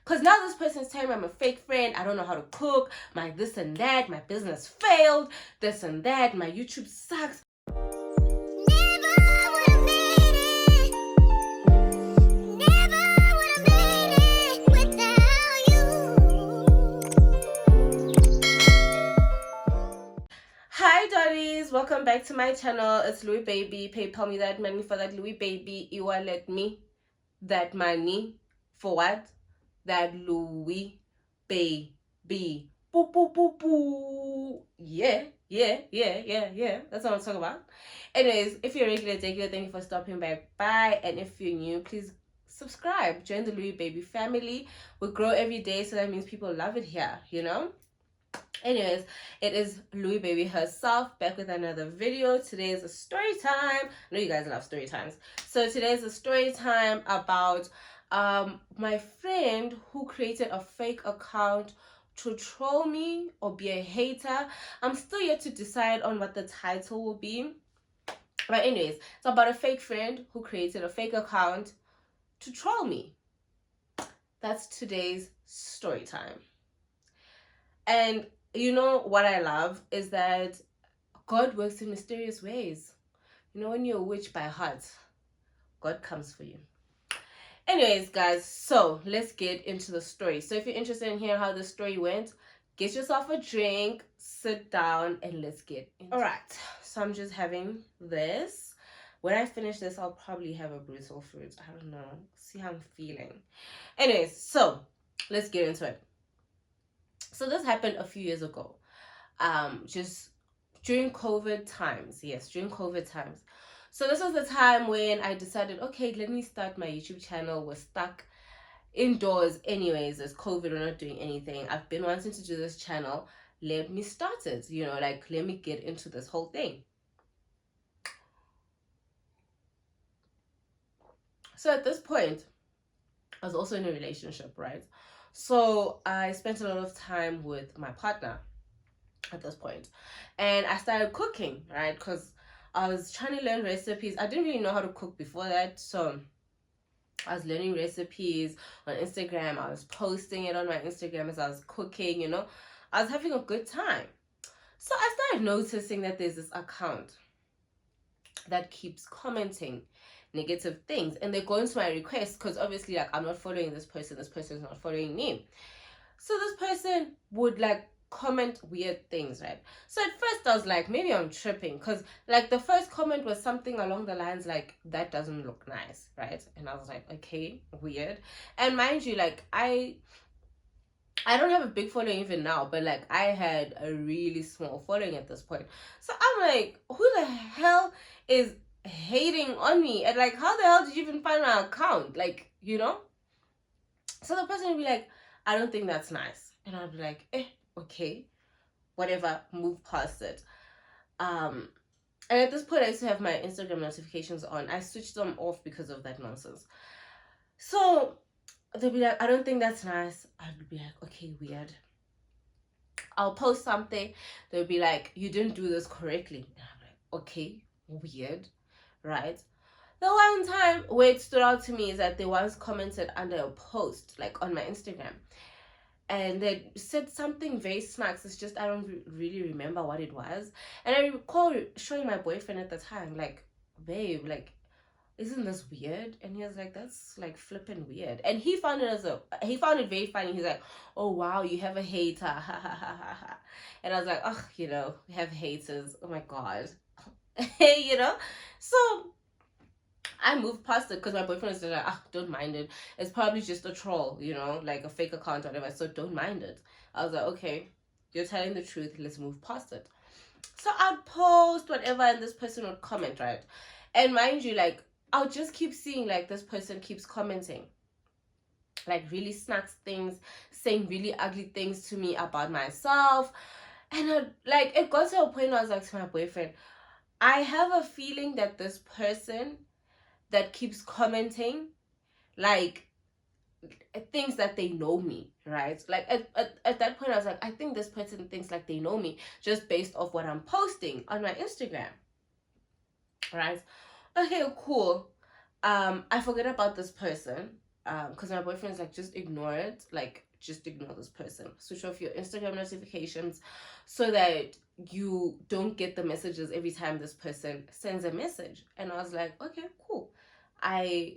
Because now this person's telling me I'm a fake friend, I don't know how to cook, my this and that, my business failed, this and that, my YouTube sucks. Hi Dotties, welcome back to my channel. It's Louis Baby. PayPal me that money for that Louis Baby. You let me that money for what? That Louis Baby. Boo boo boo boo. Yeah. That's what I'm talking about. Anyways, if you're a regular, thank you for stopping by. And if you're new, please subscribe. Join the Louis Baby family. We grow every day, so that means people love it here, you know? Anyways, it is Louis Baby herself back with another video. Today is a story time. I know you guys love story times. So today is a story time about my friend who created a fake account to troll me or be a hater. I'm still yet to decide on what the title will be. But anyways, it's about a fake friend who created a fake account to troll me. That's today's story time. And you know what I love is that God works in mysterious ways. You know, when you're a witch by heart, God comes for you. Anyways, guys, so let's get into the story. So if you're interested in hearing how the story went, get yourself a drink, sit down, and let's get into it. All right, so I'm just having this. When I finish this, I'll probably have a brutal fruit. I don't know. See how I'm feeling. Anyways, so let's get into it. So this happened a few years ago, just during COVID times. Yes, during COVID times. So this was the time when I decided, okay, let me start my YouTube channel. We're stuck indoors anyways. There's COVID, we're not doing anything. I've been wanting to do this channel. Let me start it, you know, like let me get into this whole thing. So at this point, I was also in a relationship, right? So I spent a lot of time with my partner at this point, and I started cooking, right? Because I was trying to learn recipes. I didn't really know how to cook before that, so I was learning recipes on Instagram. I was posting it on my Instagram as I was cooking, you know. I was having a good time. So I started noticing that there's this account that keeps commenting negative things, and they go into my requests because obviously, like, I'm not following this person is not following me. So this person would like comment weird things, right? So at first I was like, maybe I'm tripping, because like the first comment was something along the lines like, that doesn't look nice, right? And I was like, okay, weird. And mind you, like I don't have a big following even now, but like I had a really small following at this point. So I'm like, who the hell is hating on me? And like, how the hell did you even find my account? Like, you know? So the person would be like, I don't think that's nice. And I'd be like, okay, whatever, move past it. And at this point, I used to have my Instagram notifications on. I switched them off because of that nonsense. So they'll be like, I don't think that's nice. I'd be like, okay, weird. I'll post something. They'll be like, you didn't do this correctly. And I'm like, okay, weird, right? The one time where it stood out to me is that they once commented under a post, like on my Instagram. And they said something very smacks. It's just, I don't really remember what it was. And I recall showing my boyfriend at the time, like, babe, like, isn't this weird? And he was like, that's like flipping weird. And he found it very funny. He's like, oh wow, you have a hater. And I was like, oh, you know, we have haters. Oh my god. You know? So I moved past it because my boyfriend was like, don't mind it. It's probably just a troll, you know, like a fake account or whatever. So don't mind it. I was like, okay, you're telling the truth. Let's move past it. So I'd post whatever and this person would comment, right? And mind you, like, I'll just keep seeing like this person keeps commenting. Like really snacks things, saying really ugly things to me about myself. And like it got to a point where I was like to my boyfriend, I have a feeling that this person that keeps commenting like thinks that they know me, right? Like at that point I was like, I think this person thinks like they know me just based off what I'm posting on my Instagram, right? Okay, cool. I forget about this person. because my boyfriend's like, just ignore it, like just ignore this person, switch off your Instagram notifications so that you don't get the messages every time this person sends a message. And I was like, okay, cool. I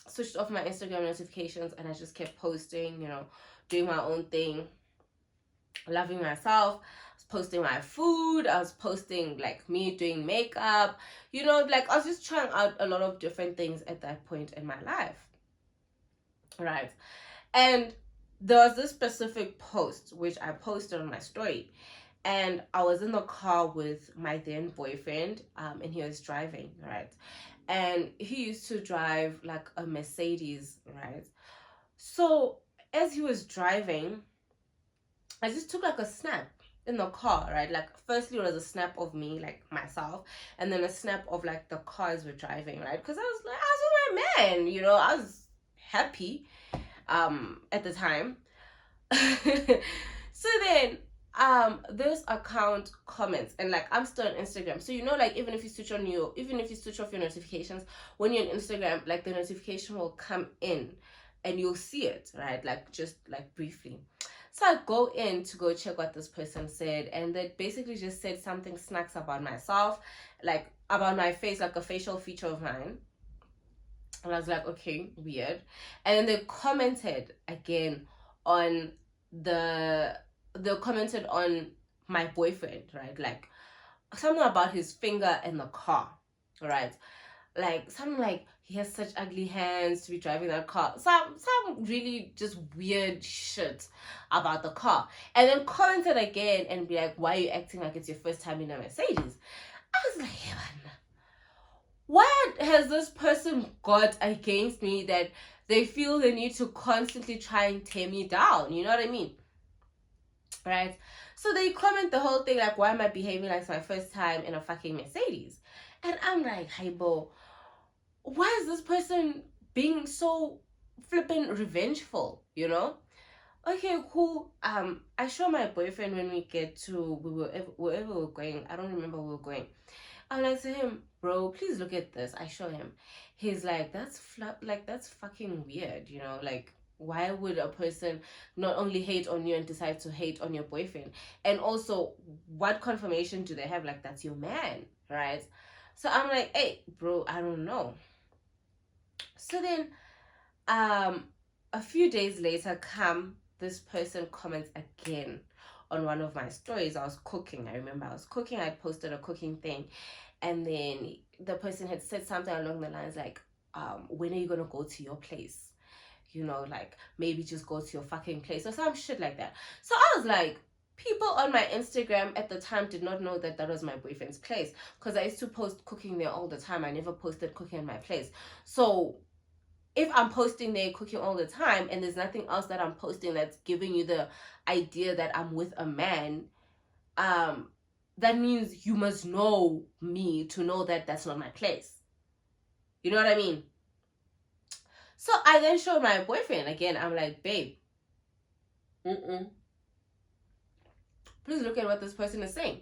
switched off my Instagram notifications and I just kept posting, doing my own thing, loving myself. I was posting my food, I was posting like me doing makeup, like I was just trying out a lot of different things at that point in my life, right? And there was this specific post which I posted on my story, and I was in the car with my then boyfriend, and he was driving, right? And he used to drive like a Mercedes, right? So as he was driving, I just took like a snap in the car, right? Like, firstly, it was a snap of me, like myself, and then a snap of like the cars we're driving, right? Because I was with my man, I was happy at the time. So then this account comments, and like I'm still on Instagram, so like even if you switch off your notifications, when you're on Instagram, like the notification will come in and you'll see it, right? Like just like briefly. So I go in to go check what this person said, and they basically just said something snacks about myself, like about my face, like a facial feature of mine. And I was like, okay, weird. And then they commented again on my boyfriend, right? Like something about his finger in the car, right? Like something like he has such ugly hands to be driving that car. Some really just weird shit about the car. And then commented again and be like, why are you acting like it's your first time in a Mercedes? I was like, hey, man, what has this person got against me that they feel the need to constantly try and tear me down? You know what I mean? Right? So they comment the whole thing like, why am I behaving like it's my first time in a fucking Mercedes? And I'm like, hey, bro, why is this person being so flippin' revengeful, Okay, cool. I show my boyfriend when we get to wherever we're going. I don't remember where we're going. I'm like to him, bro, please look at this. I show him. He's like, that's fucking weird, like, why would a person not only hate on you and decide to hate on your boyfriend? And also, what confirmation do they have? Like, that's your man, right? So I'm like, hey, bro, I don't know. So then, a few days later, this person comments again on one of my stories. I was cooking. I remember I was cooking. I posted a cooking thing, and then the person had said something along the lines like, when are you gonna go to your place? Like maybe just go to your fucking place or some shit like that. So I was like, people on my Instagram at the time did not know that was my boyfriend's place, because I used to post cooking there all the time. I never posted cooking in my place. So if I'm posting there cooking all the time and there's nothing else that I'm posting that's giving you the idea that I'm with a man, that means you must know me to know that that's not my place. You know what I mean? So I then showed my boyfriend again. I'm like, babe, please look at what this person is saying.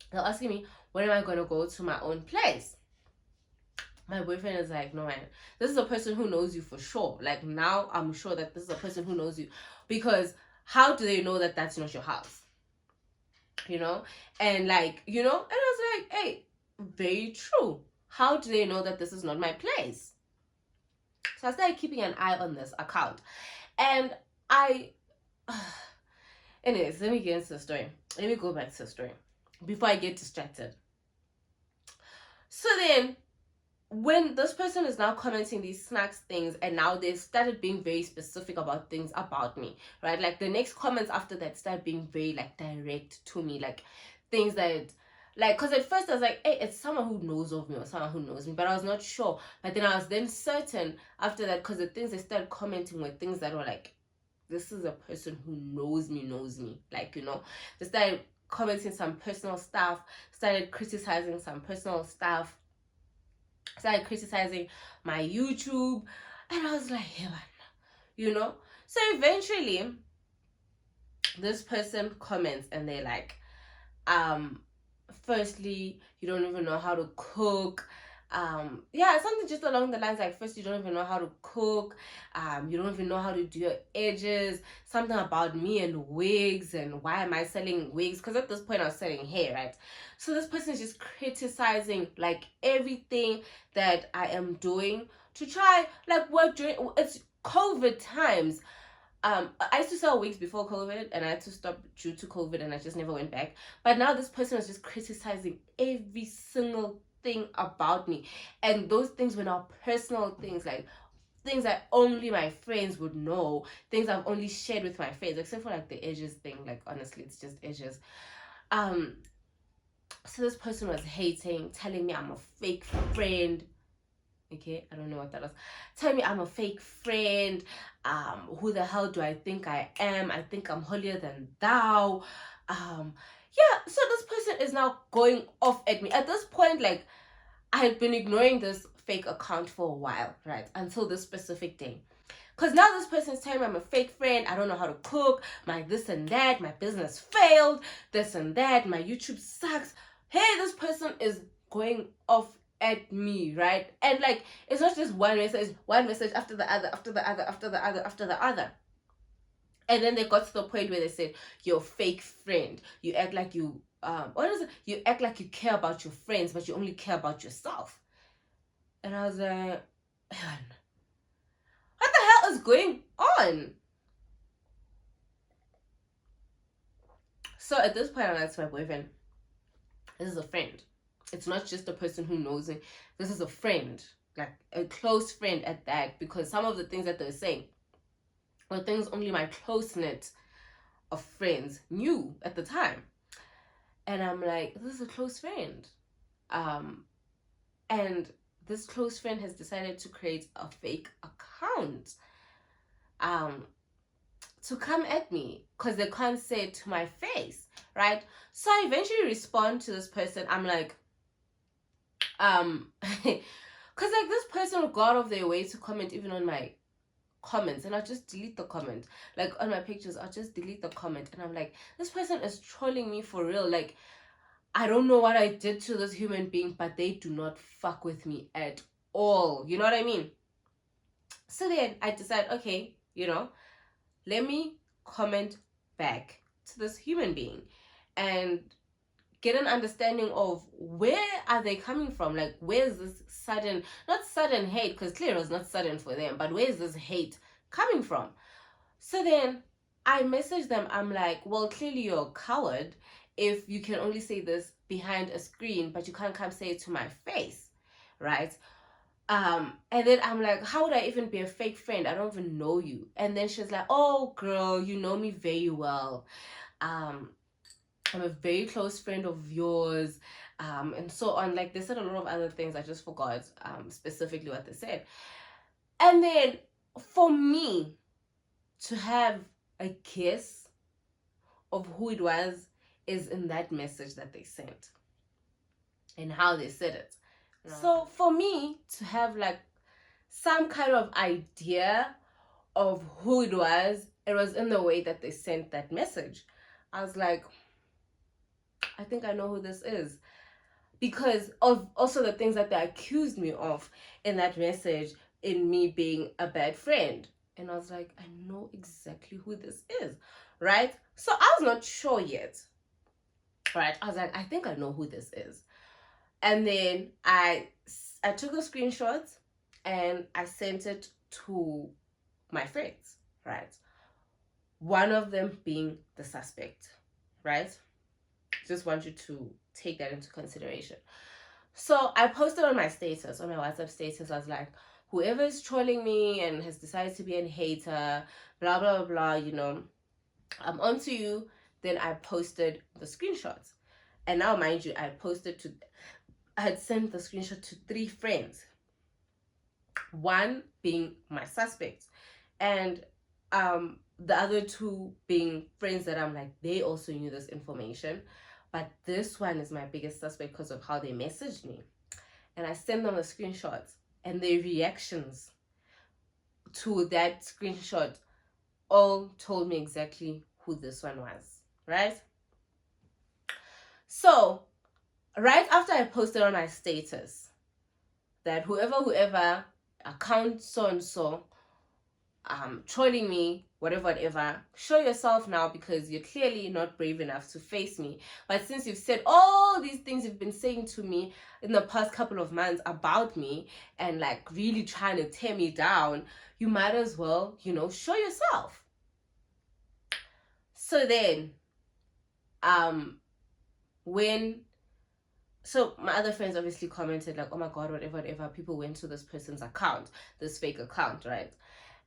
They're asking me, when am I going to go to my own place? My boyfriend is like, no, man, this is a person who knows you for sure. Like, now I'm sure that this is a person who knows you, because how do they know that that's not your house? And like, and I was like, hey, very true. How do they know that this is not my place? So I started keeping an eye on this account, and anyways, let me get into the story. Let me go back to the story before I get distracted. So then, when this person is now commenting these snacks things, and now they've started being very specific about things about me, right? Like the next comments after that started being very like direct to me, like things that, like, because at first I was like, hey, it's someone who knows of me or someone who knows me, but I was not sure. But then I was then certain after that, because the things they started commenting were things that were like, this is a person who knows me, like, they started commenting some personal stuff, started criticizing some personal stuff, started criticizing my YouTube, and I was like, hey, man, So eventually, this person comments, and they're like, firstly, you don't even know how to cook. Yeah, something just along the lines like, first, you don't even know how to cook, you don't even know how to do your edges, something about me and wigs, and why am I selling wigs, because at this point I was selling hair, right? So this person is just criticizing like everything that I am doing to try, like, work during, it's COVID times. I used to sell wigs before COVID, and I had to stop due to COVID, and I just never went back. But now this person is just criticizing every single thing about me, and those things were now personal things, like things that only my friends would know, things I've only shared with my friends, except for like the edges thing. Like, honestly, it's just edges. Um, so this person was hating, telling me I'm a fake friend. Okay, I don't know what that was. Tell me I'm a fake friend. Who the hell do I think I am? I think I'm holier than thou. Yeah, so this person is now going off at me. At this point, like, I had been ignoring this fake account for a while, right? Until this specific day. Because now this person's telling me I'm a fake friend, I don't know how to cook, my this and that, my business failed, this and that, my YouTube sucks. Hey, this person is going off at me, right? And like, it's not just one message after the other, after the other, after the other, after the other. And then they got to the point where they said, you're a fake friend. You act like you, what is it? You act like you care about your friends, but you only care about yourself. And I was like, what the hell is going on? So at this point, I'm like to my boyfriend, this is a friend. It's not just a person who knows me. This is a friend, like a close friend at that, because some of the things that they're saying were things only my close knit of friends knew at the time. And I'm like, this is a close friend. And this close friend has decided to create a fake account to come at me because they can't say it to my face, right? So I eventually respond to this person. I'm like, because like this person will go out of their way to comment even on my comments, and I'll just delete the comment. Like on my pictures, I'll just delete the comment, and I'm like, this person is trolling me for real. Like, I don't know what I did to this human being, but they do not fuck with me at all. You know what I mean? So then I decide, okay, let me comment back to this human being and get an understanding of where are they coming from. Like, where's this not sudden hate, because clearly it was not sudden for them, but where's this hate coming from? So then I message them. I'm like, well, clearly you're a coward if you can only say this behind a screen, but you can't come say it to my face, right? And then I'm like, how would I even be a fake friend? I don't even know you. And then she's like, oh girl, you know me very well. I'm a very close friend of yours. And so on. Like, they said a lot of other things. I just forgot specifically what they said. And then for me to have a guess of who it was is in that message that they sent and how they said it. No. So for me to have like some kind of idea of who it was in the way that they sent that message. I was like, I think I know who this is, because of also the things that they accused me of in that message, in me being a bad friend. And I was like, I know exactly who this is, right? So I was not sure yet, right? I was like, I think I know who this is. And then I took the screenshots and I sent it to my friends, right? One of them being the suspect, right? Just want you to take that into consideration. So I posted on my status, on my WhatsApp status, I was like, whoever is trolling me and has decided to be a hater, blah, blah, blah, I'm onto you. Then I posted the screenshots. And now, mind you, I had sent the screenshot to 3 friends. One being my suspect. And the other 2 being friends that I'm like, they also knew this information. But this one is my biggest suspect because of how they messaged me. And I sent them the screenshots, and their reactions to that screenshot all told me exactly who this one was, right? So, right after I posted on my status, that whoever account so and so trolling me, whatever, show yourself now, because you're clearly not brave enough to face me. But since you've said all these things you've been saying to me in the past couple of months about me and like really trying to tear me down, you might as well, show yourself. So then so my other friends obviously commented like, oh my god, whatever, people went to this person's account, this fake account, right?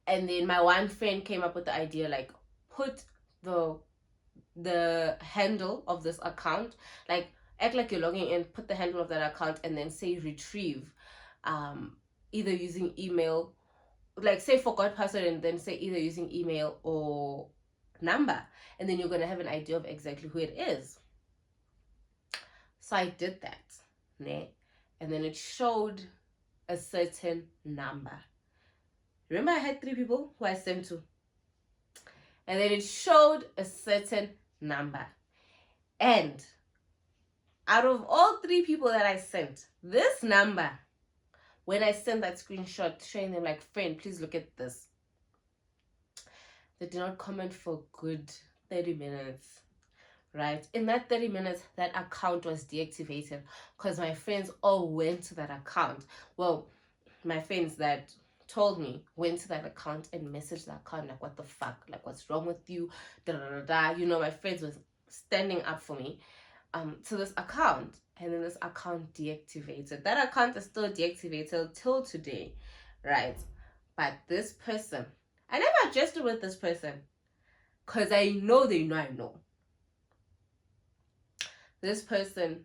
And then my one friend came up with the idea, like, put the handle of this account, like act like you're logging in, put the handle of that account, and then say retrieve, either using email, like say forgot password, and then say either using email or number, and then you're gonna have an idea of exactly who it is. So I did that, né? And then it showed a certain number. Remember, I had 3 people who I sent to. And then it showed a certain number. And out of all 3 people that I sent, this number, when I sent that screenshot showing them like, friend, please look at this, they did not comment for a good 30 minutes. Right? In that 30 minutes, that account was deactivated because my friends all went to that account. Well, my friends that told me went to that account and messaged the account like, what the fuck? Like, what's wrong with you? Da da da da. My friends was standing up for me to this account. And then this account deactivated. That account is still deactivated till today. Right? But this person, I never adjusted with this person because I know they know I know. This person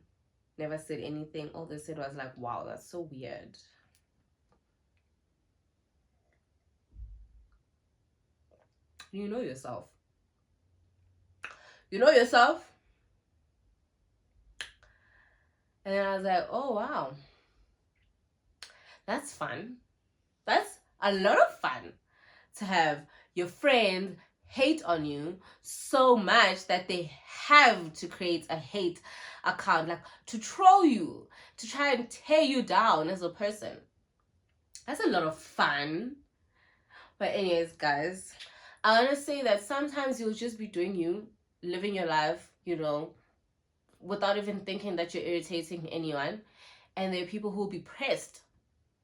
never said anything. All they said was like, wow, that's so weird. You know yourself. You know yourself. And then I was like, oh, wow. That's fun. That's a lot of fun to have your friend hate on you so much that they have to create a hate account, like to troll you, to try and tear you down as a person. That's a lot of fun. But anyways, guys, I want to say that sometimes you'll just be doing you, living your life, without even thinking that you're irritating anyone. And there are people who will be pressed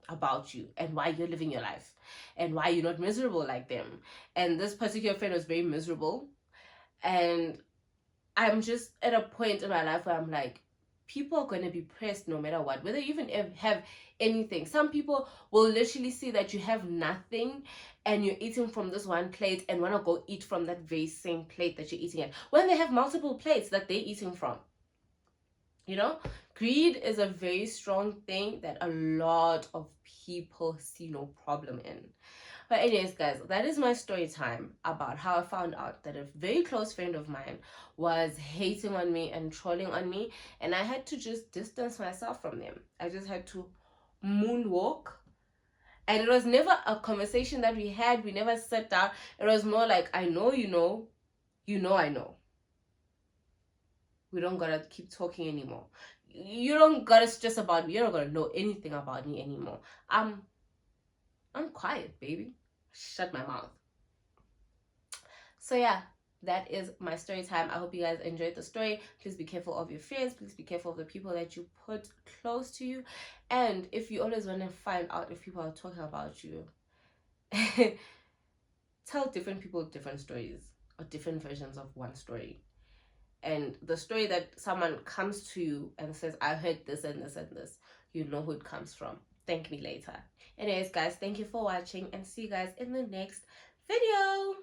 about you and why you're living your life and why you're not miserable like them. And this particular friend was very miserable, and I'm just at a point in my life where I'm like, people are going to be pressed no matter what, whether you even have anything. Some people will literally see that you have nothing and you're eating from this one plate and want to go eat from that very same plate that you're eating at, when they have multiple plates that they're eating from. Greed is a very strong thing that a lot of people see no problem in. But anyways, guys, that is my story time about how I found out that a very close friend of mine was hating on me and trolling on me, and I had to just distance myself from them. I just had to moonwalk. And it was never a conversation that we had. We never sat down. It was more like, I know you know, I know. We don't gotta keep talking anymore. You don't gotta stress about me. You don't gotta know anything about me anymore. I'm quiet, baby. Shut my mouth. So yeah, that is my story time. I hope you guys enjoyed the story. Please be careful of your friends. Please be careful of the people that you put close to you. And if you always want to find out if people are talking about you, tell different people different stories or different versions of one story. And the story that someone comes to you and says, I heard this and this and this, you know who it comes from. Thank me later. Anyways, guys, thank you for watching, and see you guys in the next video.